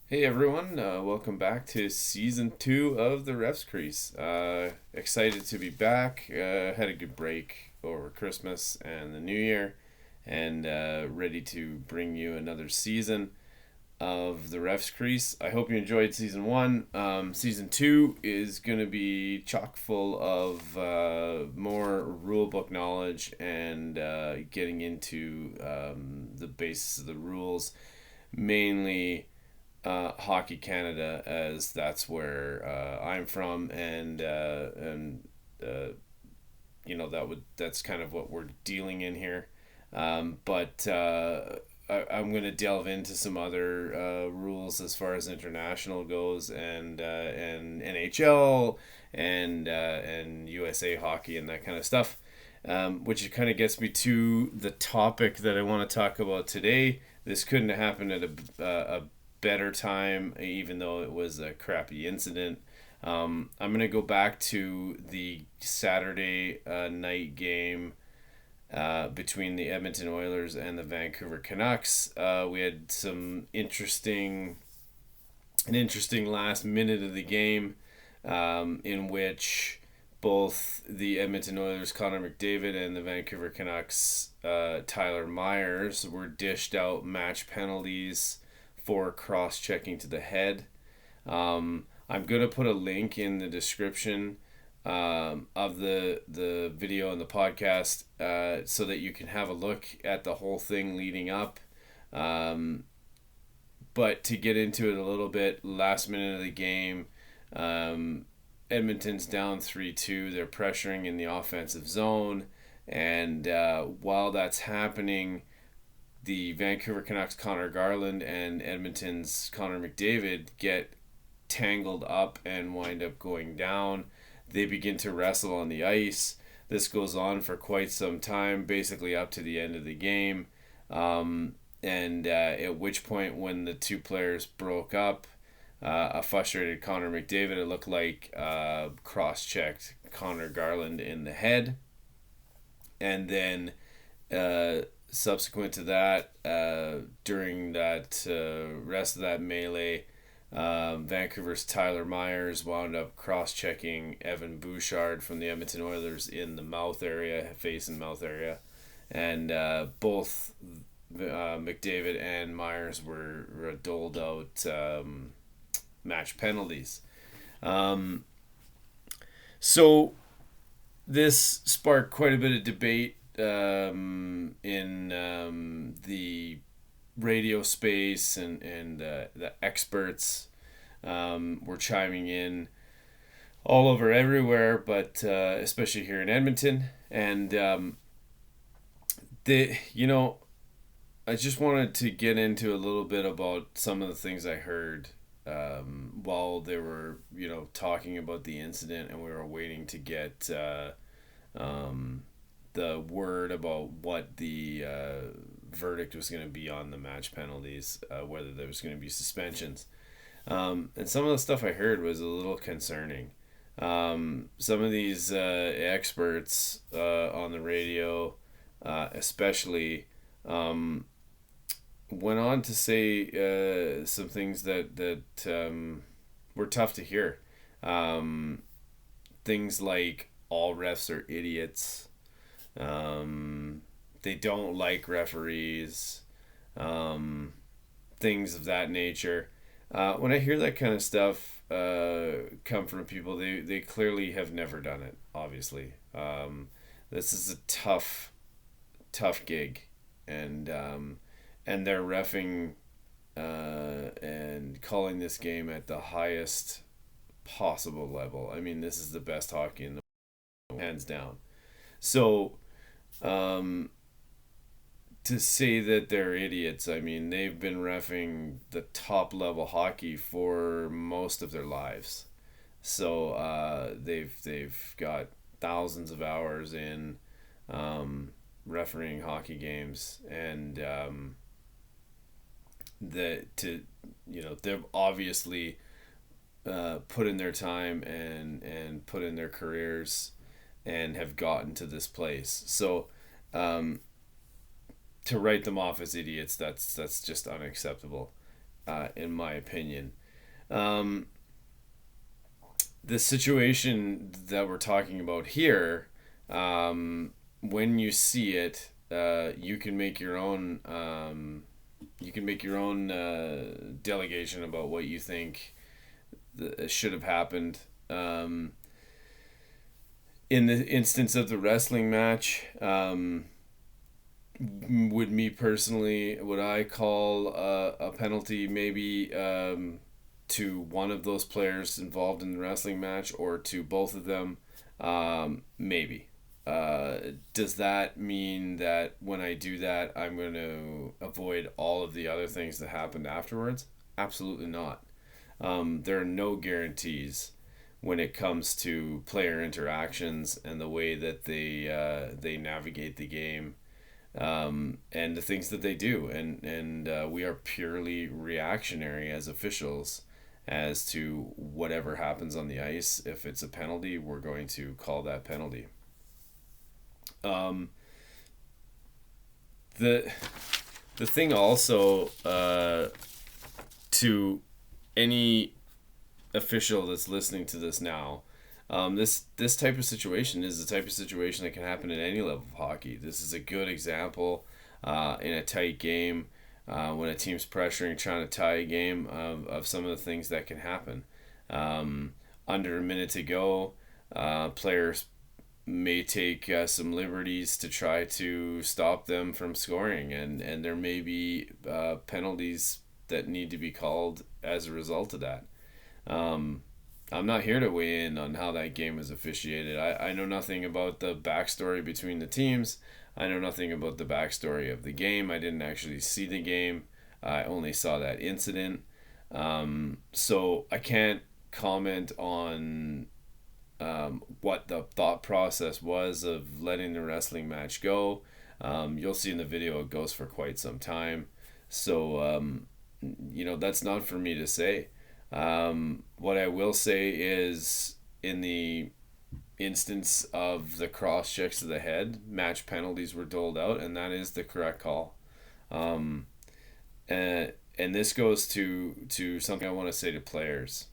Hey everyone, welcome back to season 2 of the Refs Crease. Excited to be back. Had a good break over Christmas and the New Year, and ready to bring you another season of the Refs Crease. I hope you enjoyed season 1. Season 2 is going to be chock full of more rulebook knowledge and getting into the basis of the rules, mainly Hockey Canada, as that's where I'm from, and uh, that's kind of what we're dealing in here. But I'm going to delve into some other rules as far as international goes, and NHL and USA hockey and that kind of stuff. Which kind of gets me to the topic that I want to talk about today. This couldn't have happened at a better time, even though it was a crappy incident. I'm going to go back to the Saturday night game between the Edmonton Oilers and the Vancouver Canucks. We had an interesting last minute of the game, in which both the Edmonton Oilers' Connor McDavid and the Vancouver Canucks' Tyler Myers were dished out match penalties for cross checking to the head. I'm gonna put a link in the description of the video and the podcast, so that you can have a look at the whole thing leading up. Um, but to get into it a little bit, last minute of the game, um, Edmonton's down 3-2. They're pressuring in the offensive zone. And while that's happening, the Vancouver Canucks' Connor Garland and Edmonton's Connor McDavid get tangled up and wind up going down. They begin to wrestle on the ice. This goes on for quite some time, basically up to the end of the game. And at which point, when the two players broke up, a frustrated Connor McDavid, it looked like, cross checked Connor Garland in the head. And then subsequent to that, during that rest of that melee, Vancouver's Tyler Myers wound up cross checking Evan Bouchard from the Edmonton Oilers in the mouth area, face and mouth area. And both McDavid and Myers were doled out match penalties. Um, so this sparked quite a bit of debate in the radio space, and the experts were chiming in all over everywhere, but especially here in Edmonton. And the you know I just wanted to get into a little bit about some of the things I heard while they were talking about the incident, and we were waiting to get um, the word about what the verdict was going to be on the match penalties, whether there was going to be suspensions. And some of the stuff I heard was a little concerning. Some of these experts on the radio, especially, um, went on to say some things that were tough to hear. Um, Things like all refs are idiots. Um, they don't like referees. Um, Things of that nature. When I hear that kind of stuff come from people, they clearly have never done it, obviously. This is a tough gig. And they're refing and calling this game at the highest possible level. I mean, this is the best hockey in the world, hands down. So, um, to say that they're idiots, I mean, they've been refing the top level hockey for most of their lives. So they've got thousands of hours in refereeing hockey games, and they've obviously put in their time and put in their careers and have gotten to this place. So um, to write them off as idiots, that's just unacceptable. in my opinion. Um, the situation that we're talking about here, when you see it, you can make your own. You can make your own delegation about what you think should have happened. In the instance of the wrestling match, would me personally, would I call a penalty maybe to one of those players involved in the wrestling match or to both of them? Maybe. Does that mean that when I do that, I'm going to avoid all of the other things that happened afterwards? Absolutely not. There are no guarantees when it comes to player interactions and the way that they navigate the game, and the things that they do, and we are purely reactionary as officials as to whatever happens on the ice. If it's a penalty, we're going to call that penalty. Um, the the thing also, to any official that's listening to this now, this type of situation is the type of situation that can happen at any level of hockey. This is a good example in a tight game, when a team's pressuring, trying to tie a game, of some of the things that can happen. Under a minute to go, players may take some liberties to try to stop them from scoring, and there may be penalties that need to be called as a result of that. Um, I'm not here to weigh in on how that game was officiated. I know nothing about the backstory between the teams. I know nothing about the backstory of the game. I didn't actually see the game. I only saw that incident. So I can't comment on what the thought process was of letting the wrestling match go. You'll see in the video it goes for quite some time. So, that's not for me to say. What I will say is, in the instance of the cross checks to the head, match penalties were doled out, and that is the correct call. Um, and this goes to something I want to say to players.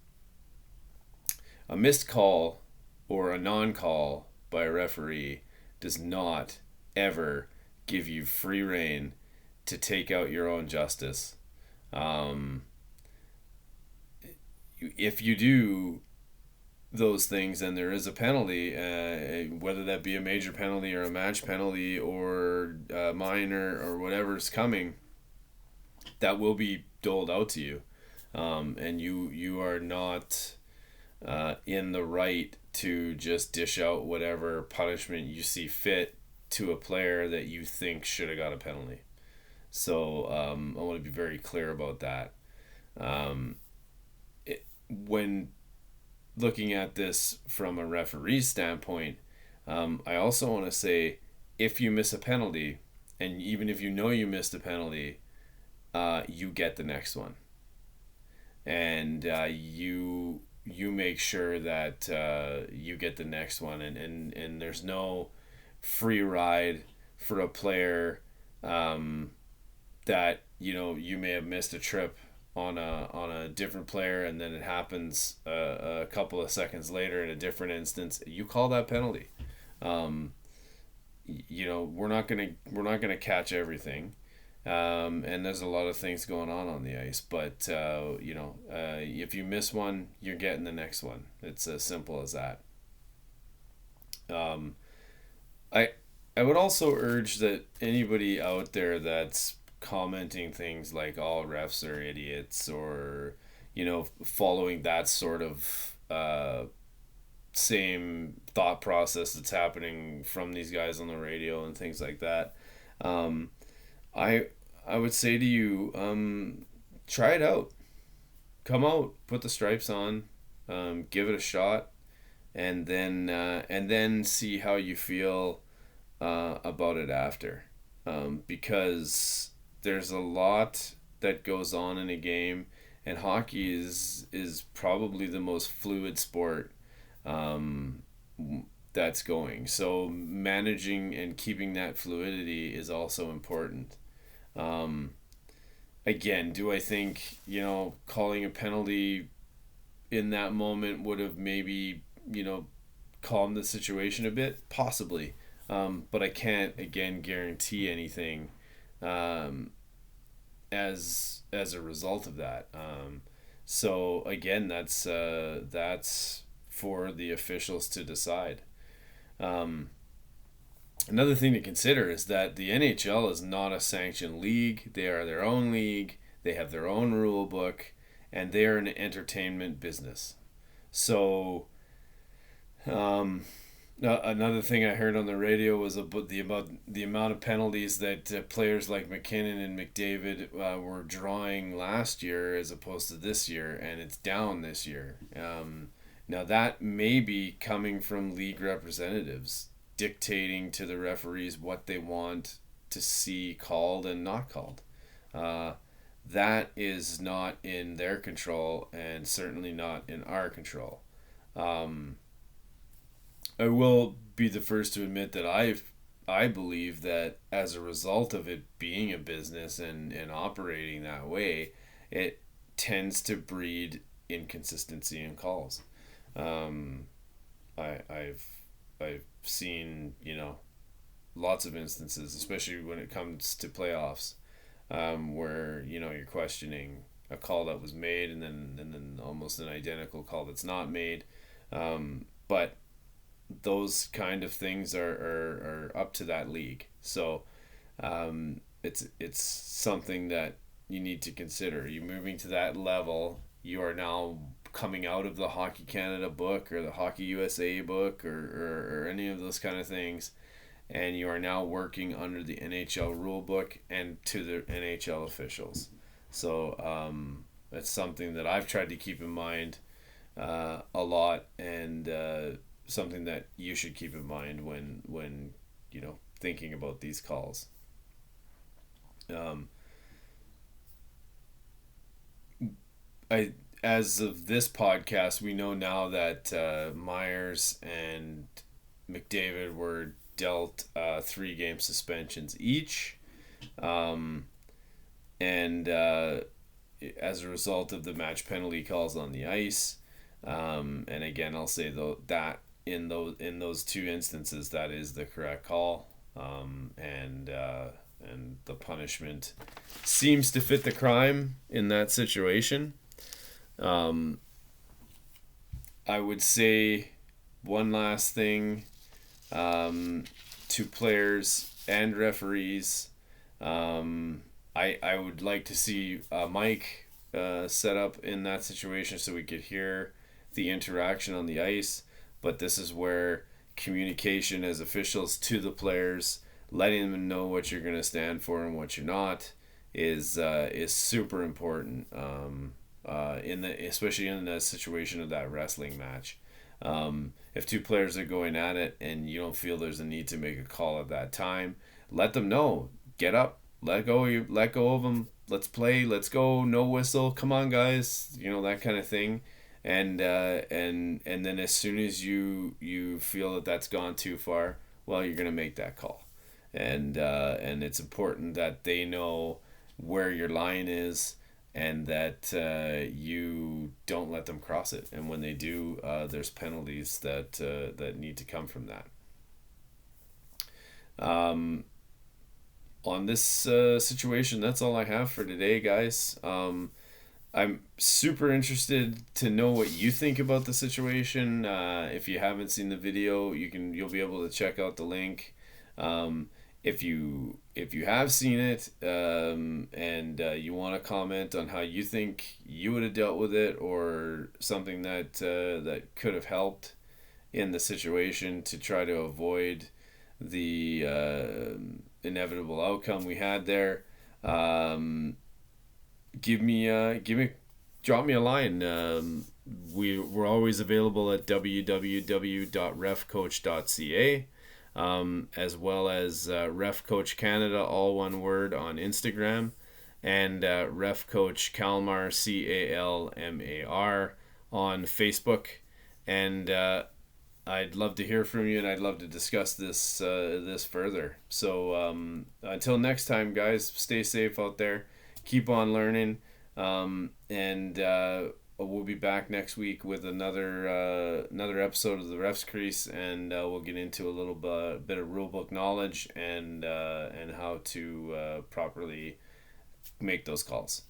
A missed call or a non-call by a referee does not ever give you free reign to take out your own justice. Um, if you do those things and there is a penalty, whether that be a major penalty or a match penalty or minor or whatever's coming, that will be doled out to you, and you are not in the right to just dish out whatever punishment you see fit to a player that you think should have got a penalty. So, I want to be very clear about that. Um, when looking at this from a referee standpoint, I also want to say, if you miss a penalty, and even if you know you missed a penalty, you get the next one, and you make sure that you get the next one, and there's no free ride for a player, that you may have missed a trip on a different player, and then it happens a couple of seconds later in a different instance. You call that penalty. Um, we're not gonna catch everything, and there's a lot of things going on the ice. But if you miss one, you're getting the next one. It's as simple as that. Um, I I would also urge that anybody out there that's commenting things like all refs are idiots, or following that sort of same thought process that's happening from these guys on the radio and things like that. um, I I would say to you, try it out. Come out, put the stripes on, give it a shot, and then see how you feel about it after, because there's a lot that goes on in a game, and hockey is probably the most fluid sport, um, that's going. So managing and keeping that fluidity is also important. Um, again, do I think, calling a penalty in that moment would have maybe, calmed the situation a bit? Possibly. But I can't, again, guarantee anything um, as a result of that. So again, that's for the officials to decide. Um, Another thing to consider is that the NHL is not a sanctioned league. They are their own league. They have their own rule book, and they are an entertainment business. So, um, another thing I heard on the radio was about the amount of penalties that players like McKinnon and McDavid were drawing last year as opposed to this year, and it's down this year. Now that may be coming from league representatives dictating to the referees what they want to see called and not called. Uh, that is not in their control and certainly not in our control. Um, I will be the first to admit that I believe that as a result of it being a business and operating that way, it tends to breed inconsistency in calls. Um, I've seen lots of instances, especially when it comes to playoffs, where you're questioning a call that was made and then almost an identical call that's not made. But those kind of things are up to that league. So it's something that you need to consider. You're moving to that level. You are now coming out of the Hockey Canada book or the Hockey USA book or any of those kind of things, and you are now working under the NHL rule book and to the NHL officials. So it's something that I've tried to keep in mind a lot, and something that you should keep in mind when thinking about these calls. Um, I As of this podcast, we know now that Myers and McDavid were dealt 3 game suspensions each, um, and as a result of the match penalty calls on the ice. And again, I'll say though that in those 2 instances, that is the correct call, and the punishment seems to fit the crime in that situation. Um, I would say one last thing to players and referees. I would like to see a mic set up in that situation so we could hear the interaction on the ice. But this is where communication as officials to the players, letting them know what you're going to stand for and what you're not, is super important. Especially in the situation of that wrestling match. If 2 players are going at it and you don't feel there's a need to make a call at that time, let them know. Get up, let go of them. Let's play. Let's go. No whistle. Come on, guys. That kind of thing. And then as soon as you feel that that's gone too far, well, you're gonna make that call, and it's important that they know where your line is, and that you don't let them cross it. And when they do, there's penalties that need to come from that. Um, on this situation, that's all I have for today, guys. I'm super interested to know what you think about the situation. If you haven't seen the video, you'll be able to check out the link. Um, if you have seen it, and you want to comment on how you think you would have dealt with it, or something that could have helped in the situation to try to avoid the inevitable outcome we had there, um, drop me a line. We're always available at www.refcoach.ca, as well as Ref Coach Canada, all one word, on Instagram, and Ref Coach Calmar, CALMAR, on Facebook. And I'd love to hear from you, and I'd love to discuss this further. So until next time, guys, stay safe out there. keep on learning. And we'll be back next week with another episode of the Refs Crease, and we'll get into a little bit of rulebook knowledge and how to properly make those calls.